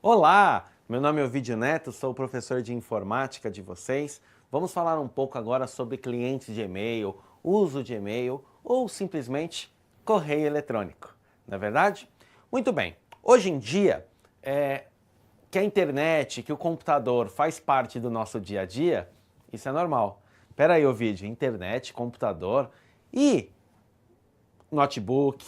Olá, meu nome é Ovidio Neto, sou o professor de informática de vocês. Vamos falar um pouco agora sobre clientes de e-mail, uso de e-mail ou simplesmente correio eletrônico, não é verdade? Muito bem, hoje em dia, que a internet, que o computador faz parte do nosso dia a dia, isso é normal. Espera aí, Ovidio, internet, computador e notebook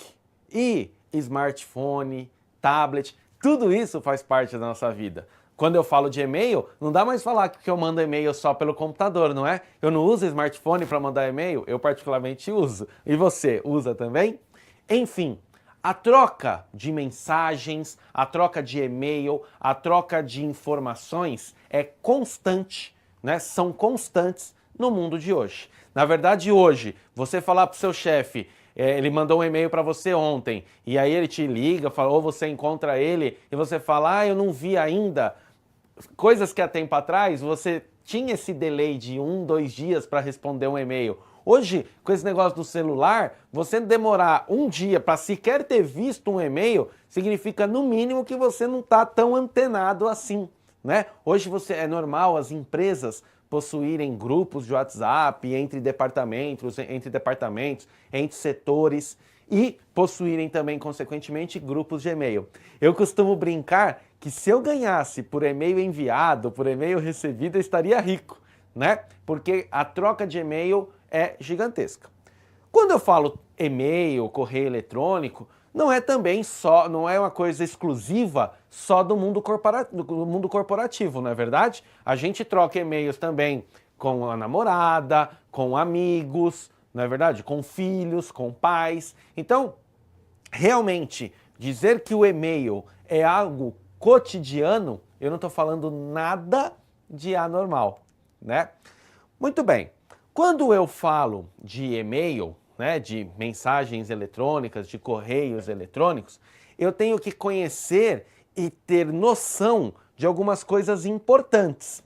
e smartphone, tablet, tudo isso faz parte da nossa vida. Quando eu falo de e-mail, não dá mais falar que eu mando e-mail só pelo computador, não é? Eu não uso smartphone para mandar e-mail, eu particularmente uso. E você usa também? Enfim, a troca de mensagens, a troca de e-mail, a troca de informações é constante, né? São constantes no mundo de hoje. Na verdade, hoje, você falar para o seu chefe, ele mandou um e-mail para você ontem, e aí ele te liga, ou você encontra ele, e você fala, eu não vi ainda. Coisas que há tempo atrás, você tinha esse delay de 2 dias para responder um e-mail. Hoje, com esse negócio do celular, você demorar um dia para sequer ter visto um e-mail, significa no mínimo que você não está tão antenado assim, né? Hoje é normal as empresas possuírem grupos de WhatsApp entre departamentos, entre setores e possuírem também, consequentemente, grupos de e-mail. Eu costumo brincar que se eu ganhasse por e-mail enviado, por e-mail recebido, eu estaria rico, né? Porque a troca de e-mail é gigantesca. Quando eu falo e-mail, correio eletrônico, não é uma coisa exclusiva só do mundo corporativo, não é verdade? A gente troca e-mails também com a namorada, com amigos, não é verdade? Com filhos, com pais. Então, realmente, dizer que o e-mail é algo cotidiano, eu não estou falando nada de anormal, né? Muito bem. Quando eu falo de e-mail, né, de mensagens eletrônicas, de correios eletrônicos, eu tenho que conhecer e ter noção de algumas coisas importantes.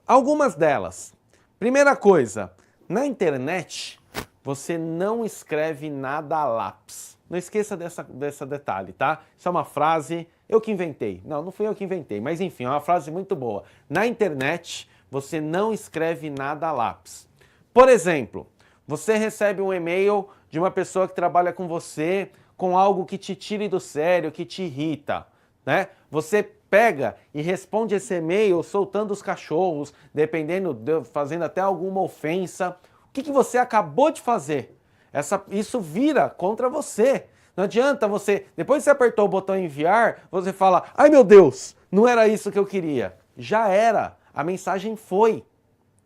Algumas delas. Primeira coisa, na internet você não escreve nada a lápis. Não esqueça dessa detalhe, tá? Isso é uma frase, eu que inventei. Não fui eu que inventei, mas enfim, é uma frase muito boa. Na internet você não escreve nada a lápis. Por exemplo, você recebe um e-mail de uma pessoa que trabalha com você com algo que te tire do sério, que te irrita, né? Você pega e responde esse e-mail soltando os cachorros, fazendo até alguma ofensa. O que você acabou de fazer? Isso vira contra você. Não adianta depois que você apertou o botão enviar, você fala, ai meu Deus, não era isso que eu queria. Já era, a mensagem foi,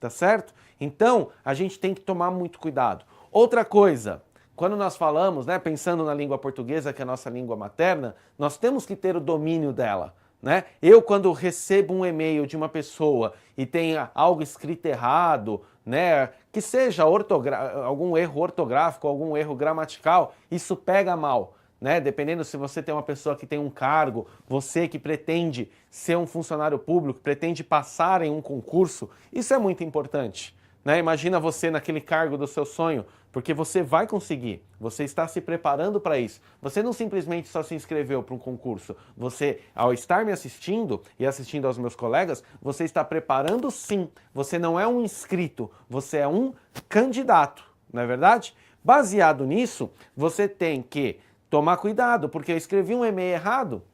tá certo? Então, a gente tem que tomar muito cuidado. Outra coisa, quando nós falamos, né, pensando na língua portuguesa, que é a nossa língua materna, nós temos que ter o domínio dela, né? Eu, quando recebo um e-mail de uma pessoa e tenha algo escrito errado, né, que seja algum erro ortográfico, algum erro gramatical, isso pega mal. Né? Dependendo se você tem uma pessoa que tem um cargo, você que pretende ser um funcionário público, pretende passar em um concurso, isso é muito importante. Né? Imagina você naquele cargo do seu sonho, porque você vai conseguir, você está se preparando para isso. Você não simplesmente só se inscreveu para um concurso, você, ao estar me assistindo e assistindo aos meus colegas, você está preparando sim. Você não é um inscrito, você é um candidato, não é verdade? Baseado nisso, você tem que tomar cuidado, porque eu escrevi um e-mail errado,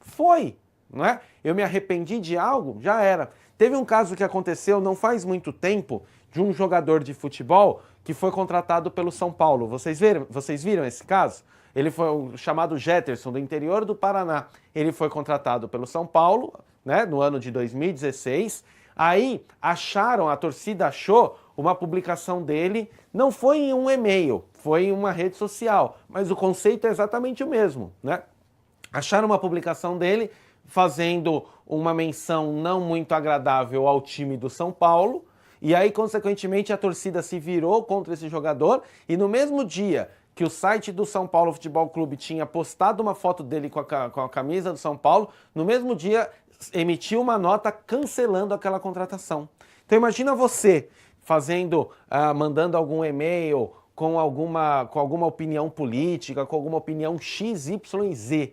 não é? Eu me arrependi de algo, já era. Teve um caso que aconteceu não faz muito tempo, de um jogador de futebol que foi contratado pelo São Paulo. Vocês viram esse caso? Ele foi o chamado Jetterson, do interior do Paraná. Ele foi contratado pelo São Paulo, né, no ano de 2016. Aí a torcida achou uma publicação dele, não foi em um e-mail, foi em uma rede social, mas o conceito é exatamente o mesmo, né? Acharam uma publicação dele fazendo uma menção não muito agradável ao time do São Paulo, e aí, consequentemente, a torcida se virou contra esse jogador, e no mesmo dia que o site do São Paulo Futebol Clube tinha postado uma foto dele com a camisa do São Paulo, no mesmo dia emitiu uma nota cancelando aquela contratação. Então imagina você mandando algum e-mail com alguma opinião política, com alguma opinião XYZ.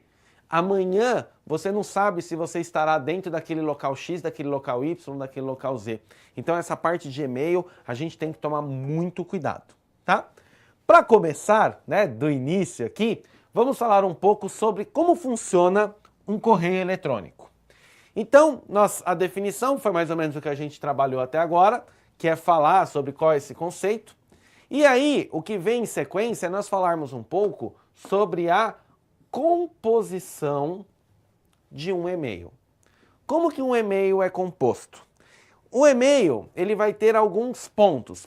Amanhã você não sabe se você estará dentro daquele local X, daquele local Y, daquele local Z. Então essa parte de e-mail a gente tem que tomar muito cuidado, tá? Para começar, né, do início aqui, vamos falar um pouco sobre como funciona um correio eletrônico. Então, a definição foi mais ou menos o que a gente trabalhou até agora, que é falar sobre qual é esse conceito. E aí, o que vem em sequência é nós falarmos um pouco sobre a composição de um e-mail. Como que um e-mail é composto? O e-mail, ele vai ter alguns pontos.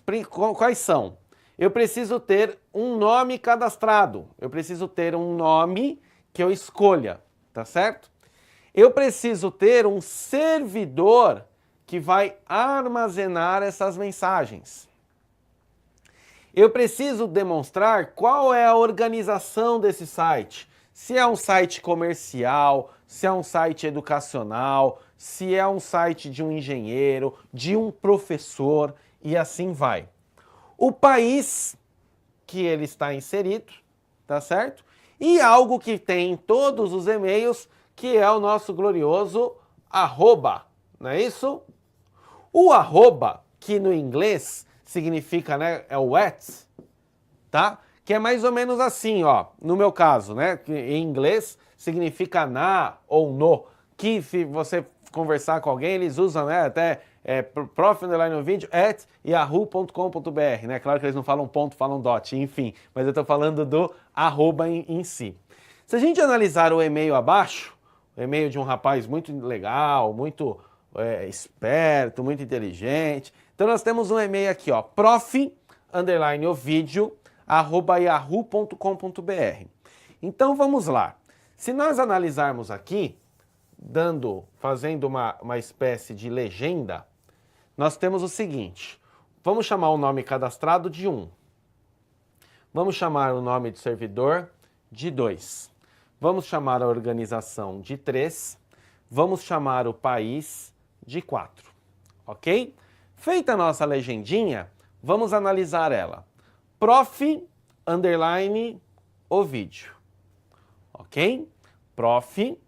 Quais são? Eu preciso ter um nome cadastrado. Eu preciso ter um nome que eu escolha, tá certo? Eu preciso ter um servidor que vai armazenar essas mensagens. Eu preciso demonstrar qual é a organização desse site. Se é um site comercial, se é um site educacional, se é um site de um engenheiro, de um professor e assim vai. O país que ele está inserido, tá certo? E algo que tem em todos os e-mails, que é o nosso glorioso arroba, não é isso? O arroba, que no inglês significa, né, é o at, tá? Que é mais ou menos assim, ó, no meu caso, né, que em inglês significa na ou no, que se você conversar com alguém, eles usam, né, até prof_video at yahoo.com.br, né? Claro que eles não falam ponto, falam dot, enfim, mas eu estou falando do arroba em si. Se a gente analisar o e-mail abaixo, o e-mail de um rapaz muito legal, muito esperto, muito inteligente, então nós temos um e-mail aqui, ó, prof_ovidio@yahoo.com.br. Então vamos lá. Se nós analisarmos aqui, fazendo uma espécie de legenda, nós temos o seguinte: vamos chamar o nome cadastrado de 1. Vamos chamar o nome do servidor de 2. Vamos chamar a organização de 3. Vamos chamar o país de 4. Ok? Feita a nossa legendinha, vamos analisar ela. Prof_ovidio. Ok? Prof_ovidio.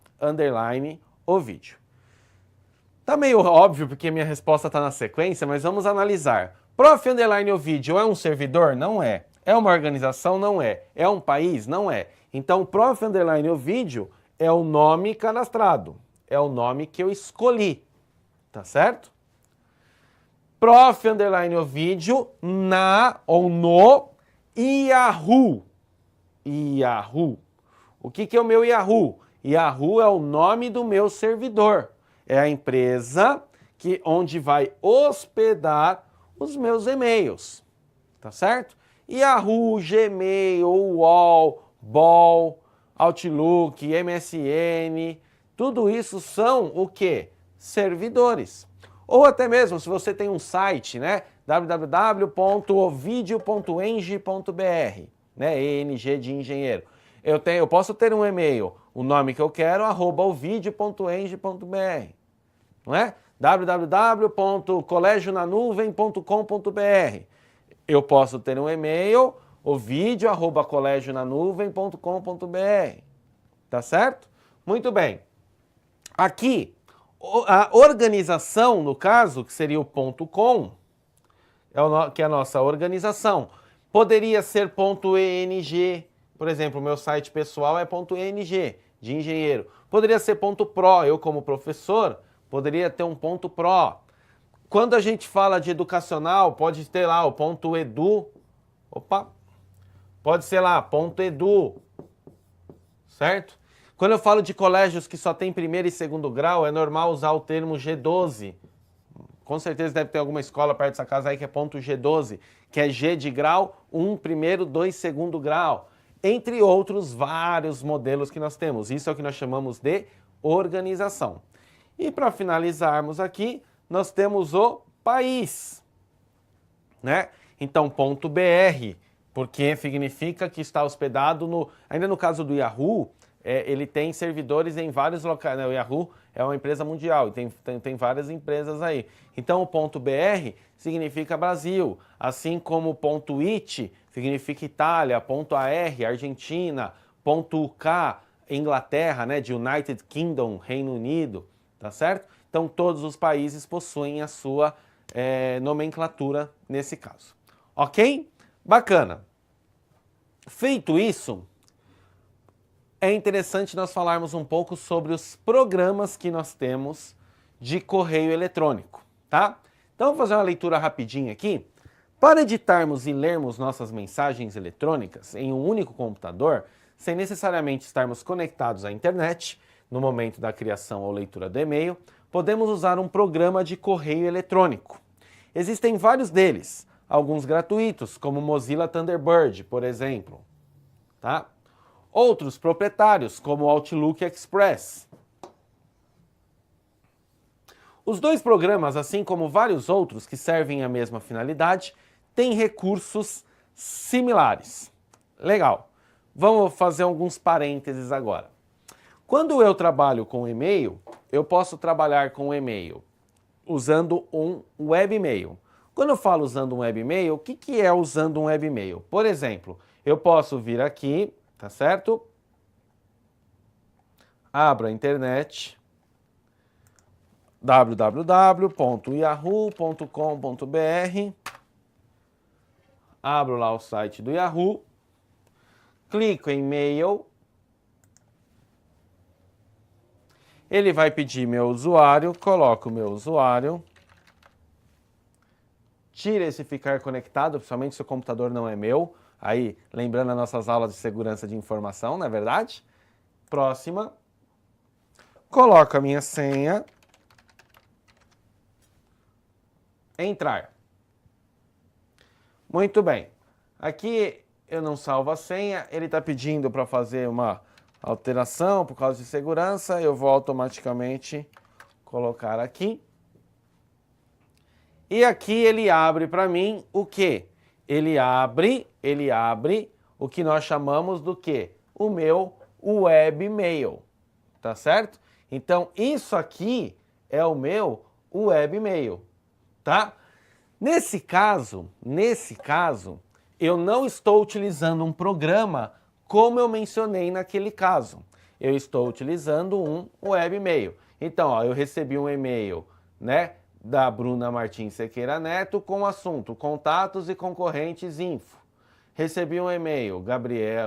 Tá meio óbvio porque minha resposta está na sequência, mas vamos analisar. Prof_ovidio é um servidor? Não é. É uma organização? Não é. É um país? Não é. Então, prof_ovidio é o nome cadastrado. É o nome que eu escolhi. Tá certo? Prof_ovidio na ou no Yahoo. Yahoo. O que é o meu Yahoo? Yahoo é o nome do meu servidor. É a empresa onde vai hospedar os meus e-mails. Tá certo? Yahoo, Gmail, UOL, Ball, Outlook, MSN, tudo isso são o quê? Servidores. Ou até mesmo, se você tem um site, né? www.ovidio.eng.br, né? ENG de engenheiro. Eu posso ter um e-mail, o nome que eu quero, @ovidio.eng.br, não é? www.colégionanuvem.com.br. Eu posso ter um e-mail, ovidio@colégionanuvem.com.br. Tá certo? Muito bem. Aqui, a organização, no caso, que seria o .com, que é a nossa organização, poderia ser .eng, por exemplo, o meu site pessoal é .eng, de engenheiro. Poderia ser .pro, eu como professor, poderia ter um .pro. Quando a gente fala de educacional, pode ter lá o .edu, pode ser lá, .edu, certo? Quando eu falo de colégios que só tem primeiro e segundo grau, é normal usar o termo G12. Com certeza deve ter alguma escola perto dessa casa aí que é .G12, que é G de grau, 1 primeiro, 2 segundo grau. Entre outros vários modelos que nós temos. Isso é o que nós chamamos de organização. E para finalizarmos aqui, nós temos o país, né? Então, .br, porque significa que está hospedado ainda no caso do Yahoo, ele tem servidores em vários locais, né? O Yahoo é uma empresa mundial e tem várias empresas aí. Então, o .br significa Brasil, assim como o .it significa Itália, .ar, Argentina, .uk, Inglaterra, né, de United Kingdom, Reino Unido, tá certo? Então todos os países possuem a sua nomenclatura nesse caso. Ok? Bacana. Feito isso, é interessante nós falarmos um pouco sobre os programas que nós temos de correio eletrônico, tá? Então, vou fazer uma leitura rapidinha aqui. Para editarmos e lermos nossas mensagens eletrônicas em um único computador, sem necessariamente estarmos conectados à internet, no momento da criação ou leitura do e-mail, podemos usar um programa de correio eletrônico. Existem vários deles, alguns gratuitos, como Mozilla Thunderbird, por exemplo, tá? Outros proprietários, como o Outlook Express. Os dois programas, assim como vários outros que servem à mesma finalidade, têm recursos similares. Legal. Vamos fazer alguns parênteses agora. Quando eu trabalho com e-mail, eu posso trabalhar com e-mail usando um webmail. Quando eu falo usando um webmail, o que é usando um webmail? Por exemplo, eu posso vir aqui, tá certo? Abro a internet, www.yahoo.com.br, abro lá o site do Yahoo, clico em e-mail, ele vai pedir meu usuário, coloco o meu usuário, tira esse ficar conectado, principalmente se o computador não é meu, aí lembrando as nossas aulas de segurança de informação, não é verdade? Próxima, coloco a minha senha, entrar. Muito bem, aqui eu não salvo a senha, ele está pedindo para fazer uma alteração por causa de segurança, eu vou automaticamente colocar aqui. E aqui ele abre para mim o quê? Ele abre o que nós chamamos do quê? O meu webmail, tá certo? Então isso aqui é o meu webmail, tá? Nesse caso, eu não estou utilizando um programa como eu mencionei naquele caso. Eu estou utilizando um webmail. Então, ó, eu recebi um e-mail, né, da Bruna Martins Sequeira Neto com o assunto contatos e concorrentes info. Recebi um e-mail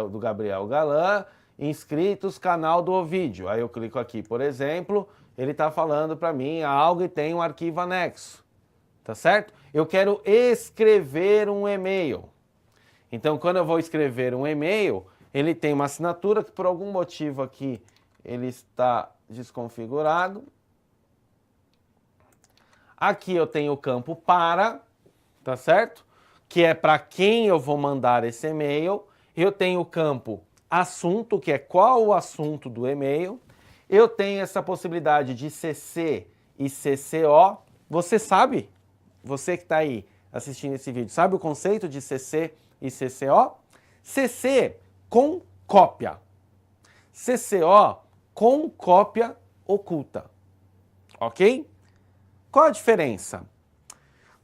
do Gabriel Galan, inscritos, canal do Ovídio. Aí eu clico aqui, por exemplo, ele está falando para mim algo e tem um arquivo anexo. Tá certo? Eu quero escrever um e-mail. Então, quando eu vou escrever um e-mail, ele tem uma assinatura que por algum motivo aqui ele está desconfigurado. Aqui eu tenho o campo para, tá certo? Que é para quem eu vou mandar esse e-mail. Eu tenho o campo assunto, que é qual o assunto do e-mail. Eu tenho essa possibilidade de CC e CCO. Você sabe? Você que está aí assistindo esse vídeo, sabe o conceito de CC e CCO? CC com cópia. CCO com cópia oculta. Ok? Qual a diferença?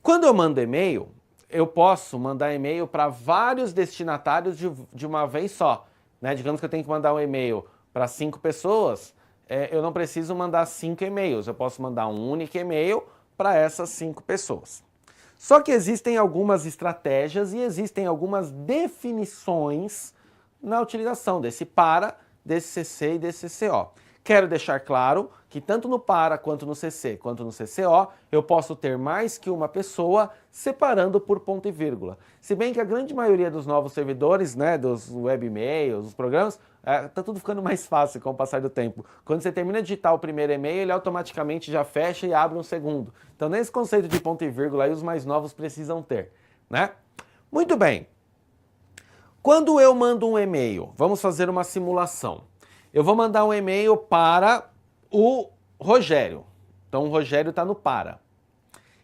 Quando eu mando e-mail, eu posso mandar e-mail para vários destinatários de uma vez só. Né? Digamos que eu tenho que mandar um e-mail para 5 pessoas, eu não preciso mandar 5 e-mails. Eu posso mandar um único e-mail para essas 5 pessoas. Só que existem algumas estratégias e existem algumas definições na utilização desse para, desse CC e desse CCO. Quero deixar claro que tanto no para, quanto no CC, quanto no CCO, eu posso ter mais que uma pessoa separando por ponto e vírgula. Se bem que a grande maioria dos novos servidores, né, dos webmails, dos programas, tá tudo ficando mais fácil com o passar do tempo. Quando você termina de digitar o primeiro e-mail, ele automaticamente já fecha e abre um segundo. Então, nesse conceito de ponto e vírgula, aí os mais novos precisam ter, né? Muito bem. Quando eu mando um e-mail, vamos fazer uma simulação. Eu vou mandar um e-mail para o Rogério. Então, o Rogério está no para.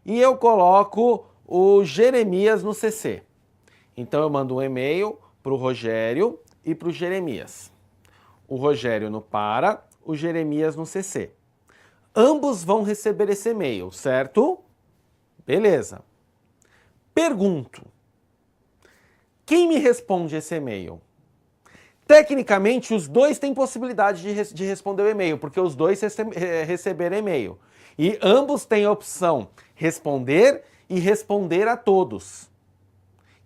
E eu coloco o Jeremias no CC. Então, eu mando um e-mail para o Rogério e para o Jeremias. O Rogério no para, o Jeremias no CC. Ambos vão receber esse e-mail, certo? Beleza. Pergunto. Quem me responde esse e-mail? Tecnicamente, os dois têm possibilidade de responder o e-mail, porque os dois receberam e-mail. E ambos têm a opção responder e responder a todos.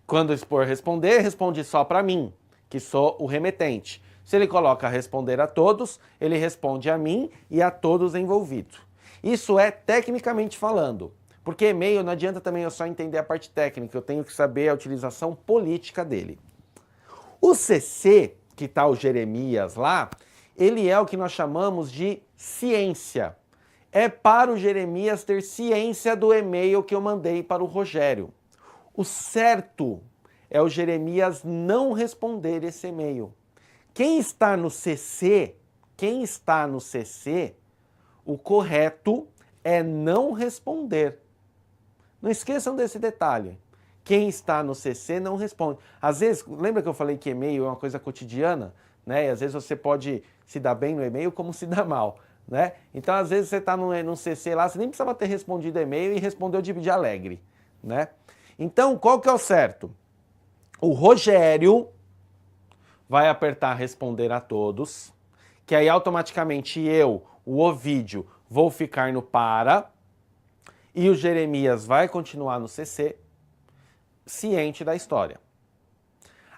Quando for responder, responde só para mim, que sou o remetente. Se ele coloca responder a todos, ele responde a mim e a todos envolvidos. Isso é tecnicamente falando, porque e-mail não adianta também eu só entender a parte técnica, eu tenho que saber a utilização política dele. O CC, que está o Jeremias lá, ele é o que nós chamamos de ciência. É para o Jeremias ter ciência do e-mail que eu mandei para o Rogério. O certo é o Jeremias não responder esse e-mail. Quem está no CC, o correto é não responder. Não esqueçam desse detalhe. Quem está no CC não responde. Às vezes, lembra que eu falei que e-mail é uma coisa cotidiana? Né? E às vezes você pode se dar bem no e-mail como se dar mal. Né? Então, às vezes você está no CC lá, você nem precisava ter respondido e-mail e respondeu de alegre. Né? Então, qual que é o certo? O Rogério vai apertar responder a todos, que aí automaticamente eu, o Ovídio, vou ficar no para, e o Jeremias vai continuar no CC, ciente da história.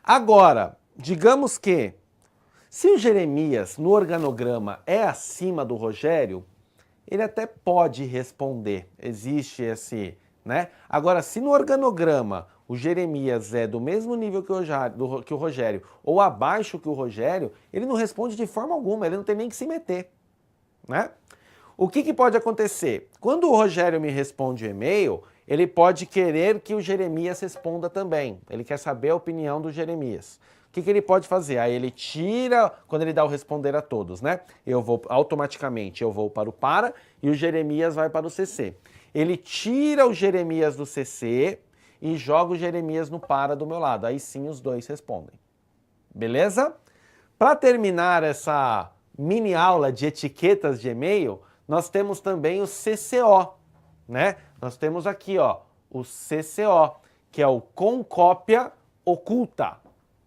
Agora, digamos que, se o Jeremias no organograma é acima do Rogério, ele até pode responder, existe esse, né? Agora, se no organograma o Jeremias é do mesmo nível que o Rogério ou abaixo que o Rogério, ele não responde de forma alguma, ele não tem nem que se meter, né? O que pode acontecer? Quando o Rogério me responde o e-mail, ele pode querer que o Jeremias responda também. Ele quer saber a opinião do Jeremias. O que ele pode fazer? Aí ele tira, quando ele dá o responder a todos, né? Automaticamente eu vou para o para e o Jeremias vai para o CC. Ele tira o Jeremias do CC e joga o Jeremias no para do meu lado. Aí sim os dois respondem. Beleza? Para terminar essa mini aula de etiquetas de e-mail, nós temos também o CCO, né? Nós temos aqui, ó, o CCO, que é o com cópia oculta,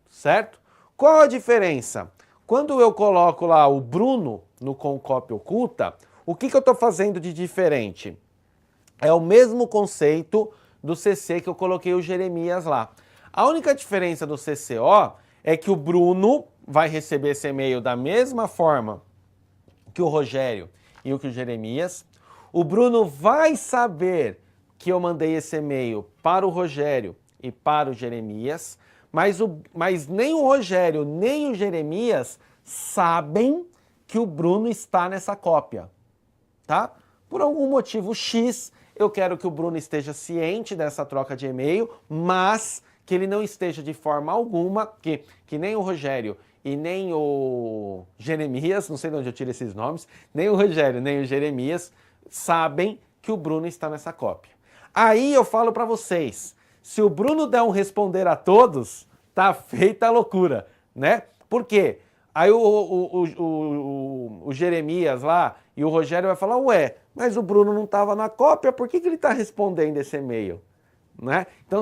certo? Qual a diferença? Quando eu coloco lá o Bruno no com cópia oculta, o que eu estou fazendo de diferente? É o mesmo conceito do CC que eu coloquei o Jeremias lá. A única diferença do CCO é que o Bruno vai receber esse e-mail da mesma forma que o Rogério e o que o Jeremias. O Bruno vai saber que eu mandei esse e-mail para o Rogério e para o Jeremias, mas nem o Rogério nem o Jeremias sabem que o Bruno está nessa cópia, tá? Por algum motivo X, eu quero que o Bruno esteja ciente dessa troca de e-mail, mas que ele não esteja de forma alguma, que nem o Rogério e nem o Jeremias, não sei de onde eu tiro esses nomes, nem o Rogério nem o Jeremias sabem que o Bruno está nessa cópia. Aí eu falo para vocês, se o Bruno der um responder a todos, tá feita a loucura, né? Por quê? Aí o Jeremias lá e o Rogério vai falar, ué, mas o Bruno não estava na cópia, por que ele está respondendo esse e-mail? Né? Então,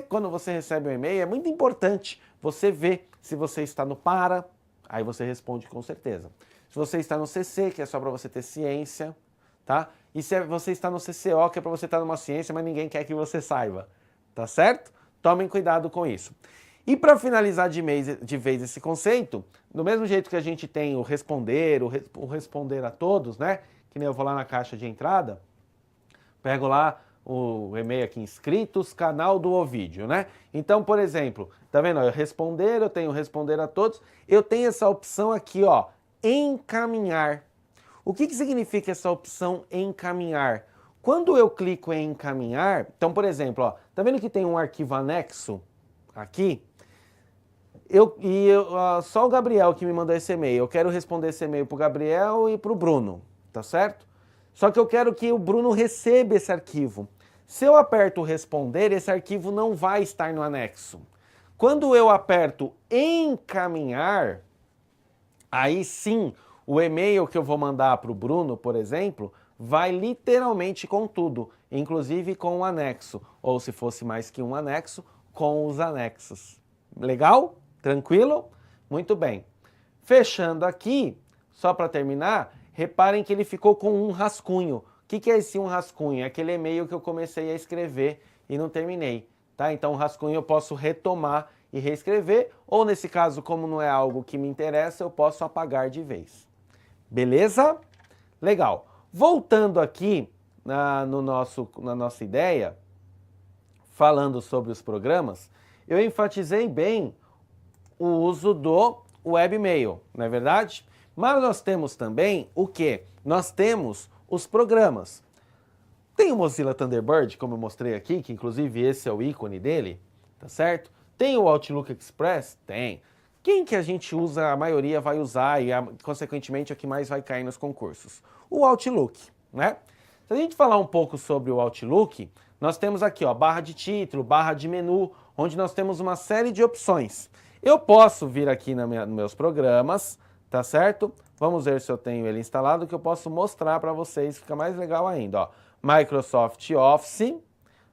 quando você recebe um e-mail, é muito importante você ver se você está no para, aí você responde com certeza. Se você está no CC, que é só para você ter ciência, tá? E se você está no CCO, que é para você estar numa ciência, mas ninguém quer que você saiba, tá certo? Tomem cuidado com isso. E para finalizar de vez esse conceito, do mesmo jeito que a gente tem o responder a todos, né? Que nem eu vou lá na caixa de entrada, pego lá o e-mail aqui, inscritos, canal do Ovídio, né? Então, por exemplo, tá vendo? Eu tenho responder a todos, eu tenho essa opção aqui, ó, encaminhar. O que significa essa opção encaminhar? Quando eu clico em encaminhar, então, por exemplo, ó, tá vendo que tem um arquivo anexo aqui? Só o Gabriel que me mandou esse e-mail. Eu quero responder esse e-mail pro Gabriel e pro Bruno, tá certo? Só que eu quero que o Bruno receba esse arquivo. Se eu aperto responder, esse arquivo não vai estar no anexo. Quando eu aperto encaminhar, aí sim, o e-mail que eu vou mandar para o Bruno, por exemplo, vai literalmente com tudo, inclusive com o anexo. Ou se fosse mais que um anexo, com os anexos. Legal? Tranquilo? Muito bem. Fechando aqui, só para terminar, reparem que ele ficou com um rascunho. O que é esse um rascunho? É aquele e-mail que eu comecei a escrever e não terminei, tá? Então o rascunho eu posso retomar e reescrever, ou nesse caso, como não é algo que me interessa, eu posso apagar de vez. Beleza? Legal. Voltando aqui na nossa ideia, falando sobre os programas, eu enfatizei bem o uso do webmail, não é verdade? Mas nós temos também o quê? Nós temos os programas. Tem o Mozilla Thunderbird, como eu mostrei aqui, que inclusive esse é o ícone dele, tá certo? Tem o Outlook Express? Tem. Quem que a gente usa, a maioria vai usar e, consequentemente, é o que mais vai cair nos concursos? O Outlook, né? Se a gente falar um pouco sobre o Outlook, nós temos aqui, ó, barra de título, barra de menu, onde nós temos uma série de opções. Eu posso vir aqui nos meus programas, tá certo? Vamos ver se eu tenho ele instalado, que eu posso mostrar para vocês, fica mais legal ainda, ó. Microsoft Office,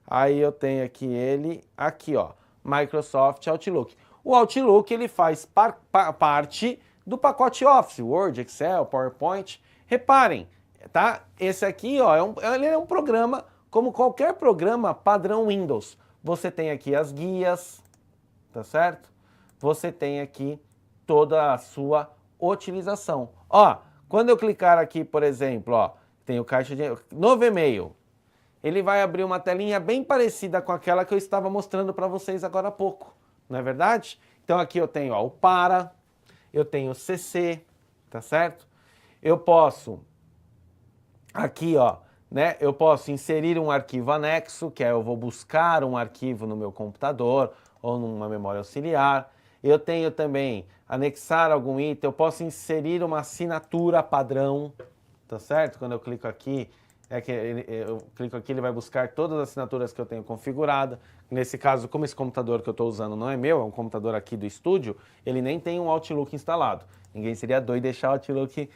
aí eu tenho aqui ele, aqui, ó, Microsoft Outlook. O Outlook, ele faz parte do pacote Office, Word, Excel, PowerPoint. Reparem, tá? Esse aqui, ó, ele é um programa, como qualquer programa padrão Windows. Você tem aqui as guias, tá certo? Você tem aqui toda a sua utilização. Ó, quando eu clicar aqui, por exemplo, ó, tem o caixa de novo e-mail. Ele vai abrir uma telinha bem parecida com aquela que eu estava mostrando para vocês agora há pouco, não é verdade? Então aqui eu tenho, ó, o para, eu tenho o CC, tá certo? Eu posso, aqui, ó, né, eu posso inserir um arquivo anexo, que é eu vou buscar um arquivo no meu computador ou numa memória auxiliar. Eu tenho também anexar algum item, eu posso inserir uma assinatura padrão, tá certo? Quando eu clico aqui, ele vai buscar todas as assinaturas que eu tenho configurada. Nesse caso, como esse computador que eu estou usando não é meu, é um computador aqui do estúdio, ele nem tem um Outlook instalado. Ninguém seria doido deixar o Outlook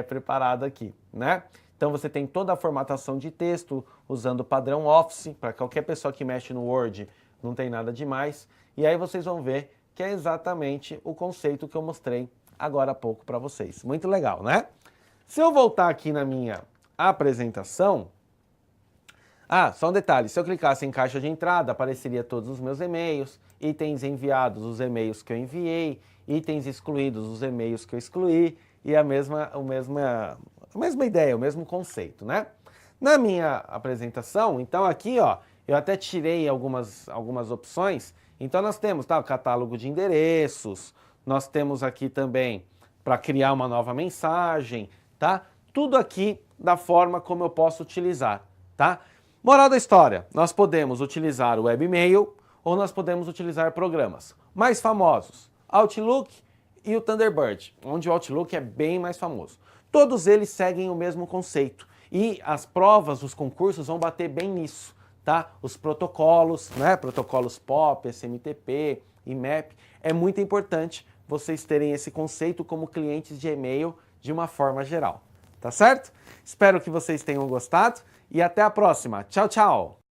preparado aqui, né? Então você tem toda a formatação de texto usando o padrão Office, para qualquer pessoa que mexe no Word, não tem nada demais. E aí vocês vão ver que é exatamente o conceito que eu mostrei agora há pouco para vocês. Muito legal, né? Se eu voltar aqui na minha apresentação... Ah, só um detalhe, se eu clicasse em caixa de entrada, apareceria todos os meus e-mails, itens enviados, os e-mails que eu enviei, itens excluídos, os e-mails que eu excluí, e a mesma ideia, o mesmo conceito, né? Na minha apresentação, então aqui, ó, eu até tirei algumas opções. Então nós temos, tá, o catálogo de endereços, nós temos aqui também para criar uma nova mensagem, tá? Tudo aqui da forma como eu posso utilizar, tá? Moral da história, nós podemos utilizar o webmail ou nós podemos utilizar programas mais famosos, Outlook e o Thunderbird, onde o Outlook é bem mais famoso. Todos eles seguem o mesmo conceito e as provas, os concursos vão bater bem nisso, tá? Os protocolos, né? Protocolos POP, SMTP, IMAP, é muito importante vocês terem esse conceito como clientes de e-mail de uma forma geral, tá certo? Espero que vocês tenham gostado e até a próxima. Tchau, tchau!